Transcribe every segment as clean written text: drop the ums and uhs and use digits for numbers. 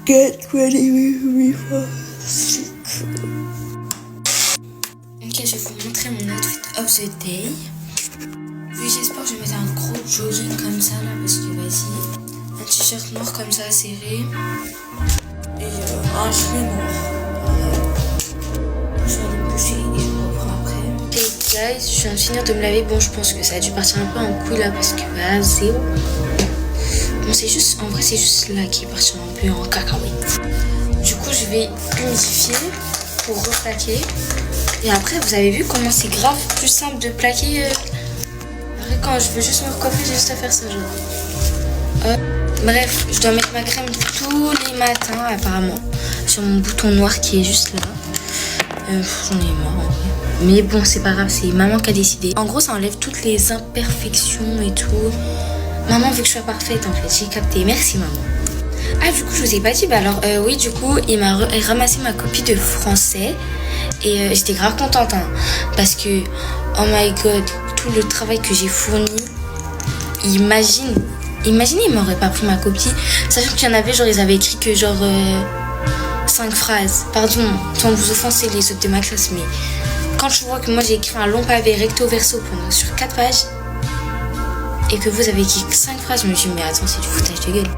Get ready with me for Ok, je vais vous montrer mon outfit of the day. Oui, j'espère que je vais mettre un gros jogging comme ça là, parce que vas-y. Un t-shirt noir comme ça, serré. Et un gilet noir. Je vais aller me doucher et je vous reprends après. Ok, guys, je viens de finir de me laver. Bon, je pense que ça a dû partir un peu en couille là, parce que vas-y. Bon, c'est juste, en vrai, c'est juste là qui est parti un peu en cacahuète. Du coup, je vais humidifier pour replaquer. Et après, vous avez vu comment c'est grave plus simple de plaquer. Après, quand je veux juste me recoiffer, j'ai juste à faire ça, genre. Bref, je dois mettre ma crème tous les matins, apparemment, sur mon bouton noir qui est juste là. J'en ai marre, en vrai. Mais bon, c'est pas grave, c'est maman qui a décidé. En gros, ça enlève toutes les imperfections et tout. Maman veut que je sois parfaite, en fait. J'ai capté. Merci, maman. Ah, du coup, je vous ai pas dit. Bah alors, oui, du coup, il m'a ramassé ma copie de français. Et j'étais grave contente, hein, parce que, oh my god, tout le travail que j'ai fourni, imaginez, il m'aurait pas pris ma copie, sachant qu'il y en avait, genre, ils avaient écrit que, genre, 5 phrases. Pardon, sans vous offenser les autres de ma classe, mais quand je vois que moi j'ai écrit un long pavé recto verso sur 4 pages, et que vous avez écrit 5 phrases, je me dis, mais attends, c'est du foutage de gueule.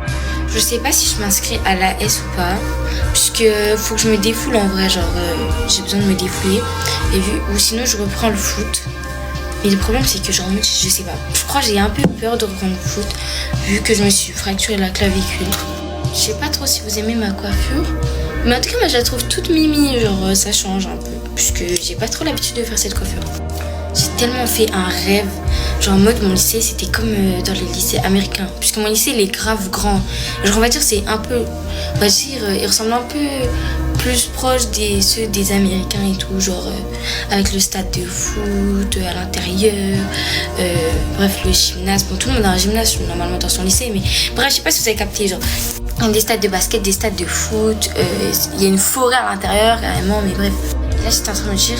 Je sais pas si je m'inscris à la S ou pas, puisque faut que je me défoule en vrai, genre j'ai besoin de me défouler, ou sinon je reprends le foot. Mais le problème c'est que genre je sais pas, je crois que j'ai un peu peur de reprendre le foot, vu que je me suis fracturé la clavicule. Je sais pas trop si vous aimez ma coiffure, mais en tout cas moi je la trouve toute mimi, genre ça change un peu, puisque j'ai pas trop l'habitude de faire cette coiffure. J'ai tellement fait un rêve, genre en mode mon lycée c'était comme dans les lycées américains, puisque mon lycée il est grave grand, genre on va dire c'est un peu, on va dire il ressemble un peu plus proche ceux des américains et tout, genre avec le stade de foot à l'intérieur, bref le gymnase, bon tout le monde a un gymnase normalement dans son lycée, mais bref je sais pas si vous avez capté, genre des stades de basket, des stades de foot, il y a une forêt à l'intérieur carrément, mais bref, et là j'étais en train de me dire,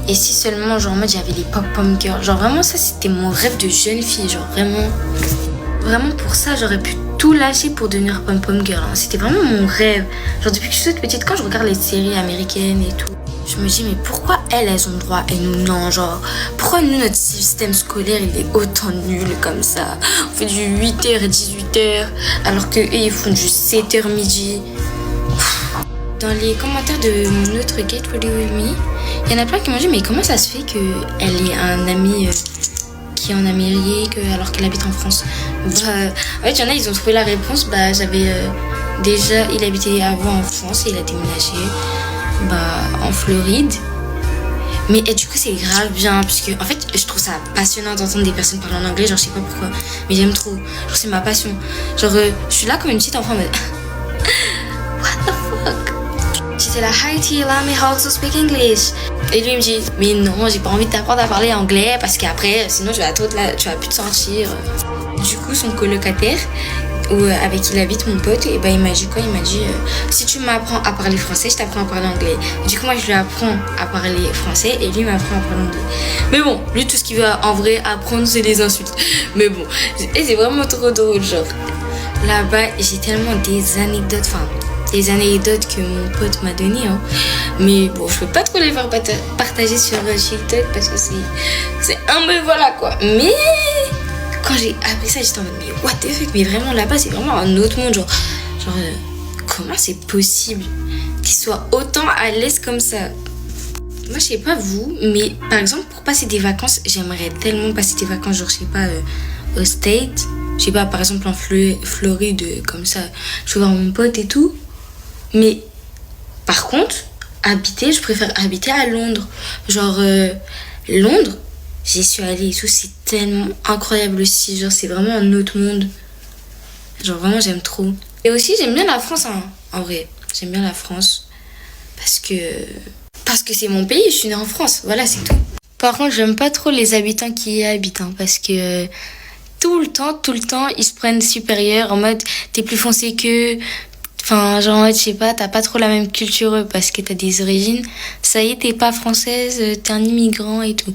et si seulement, genre, en mode, j'avais les pom-pom girls. Genre, vraiment, ça, c'était mon rêve de jeune fille. Genre, vraiment. Vraiment, pour ça, j'aurais pu tout lâcher pour devenir pom-pom girl. Hein. C'était vraiment mon rêve. Genre, depuis que je suis toute petite, quand je regarde les séries américaines et tout, je me dis, mais pourquoi elles ont le droit et nous, non? Genre, pourquoi nous, notre système scolaire, il est autant nul comme ça? On fait du 8h et 18h, alors qu'eux, ils font du 7h midi. Dans les commentaires de mon autre Get Ready With Me, il y en a plein qui m'ont dit mais comment ça se fait qu'elle ait un ami qui est en Amérique alors qu'elle habite en France. En fait il y en a ils ont trouvé la réponse, j'avais déjà, il habitait avant en France et il a déménagé en Floride. Mais et du coup c'est grave bien puisque en fait je trouve ça passionnant d'entendre des personnes parler en anglais, genre je sais pas pourquoi, mais j'aime trop, genre c'est ma passion. Genre je suis là comme une petite enfant mais what the fuck. J'étais là, hi T, allow me how to speak English. Et lui il me dit, mais non, j'ai pas envie de t'apprendre à parler anglais parce qu'après, sinon tu vas plus te sentir. Du coup, son colocataire, avec qui il habite, mon pote, et il m'a dit quoi? Il m'a dit, si tu m'apprends à parler français, je t'apprends à parler anglais. Et du coup, moi je lui apprends à parler français et lui m'apprend à parler anglais. Mais bon, lui tout ce qu'il veut en vrai apprendre, c'est les insultes. Mais bon, et c'est vraiment trop drôle, genre. Là-bas, j'ai tellement des anecdotes, des anecdotes que mon pote m'a donné, hein. Mais bon, je peux pas trop les faire partager sur TikTok parce que c'est un peu voilà quoi. Mais quand j'ai appris ça, j'étais en mode mais what the fuck, mais vraiment là-bas c'est vraiment un autre monde, genre comment c'est possible qu'ils soient autant à l'aise comme ça? Moi je sais pas vous, mais par exemple pour passer des vacances, j'aimerais tellement passer des vacances, genre je sais pas au States, je sais pas par exemple en Floride comme ça, je vais voir mon pote et tout. Mais par contre, je préfère habiter à Londres. Genre, Londres, j'y suis allée et tout, c'est tellement incroyable aussi. Genre, c'est vraiment un autre monde. Genre, vraiment, j'aime trop. Et aussi, j'aime bien la France, hein, en vrai. J'aime bien la France. Parce que c'est mon pays, je suis née en France. Voilà, c'est tout. Par contre, j'aime pas trop les habitants qui y habitent, hein, parce que tout le temps, ils se prennent supérieurs en mode, t'es plus foncé qu'eux. Enfin, genre, je sais pas, t'as pas trop la même culture parce que t'as des origines. Ça y est, t'es pas française, t'es un immigrant et tout.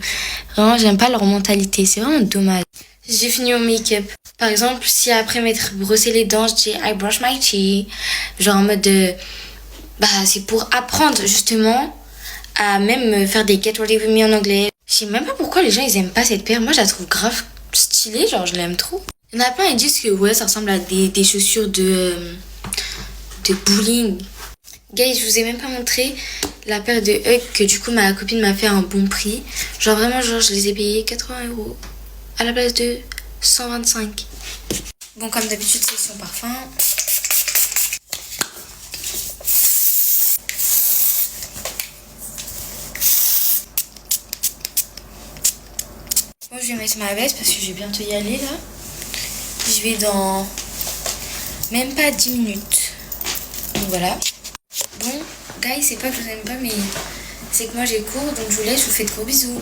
Vraiment, j'aime pas leur mentalité, c'est vraiment dommage. j'ai fini mon make-up. Par exemple, si après m'être brossé les dents, je dis I brush my teeth. Genre en mode bah c'est pour apprendre justement à même faire des get ready with me en anglais. Je sais même pas pourquoi les gens ils aiment pas cette paire. Moi je la trouve grave stylée, genre je l'aime trop. Il y en a plein ils disent que ouais ça ressemble à des chaussures de bowling. Guys, je vous ai même pas montré la paire de Hug que du coup ma copine m'a fait à un bon prix. Genre vraiment genre je les ai payés 80 € à la place de 125. Bon comme d'habitude c'est son parfum. Moi je vais mettre ma veste parce que je vais bientôt y aller là. Je vais dans même pas 10 minutes. Donc voilà. Bon, guys, c'est pas que je vous aime pas, mais c'est que moi j'ai cours, donc je vous laisse, je vous fais de gros bisous.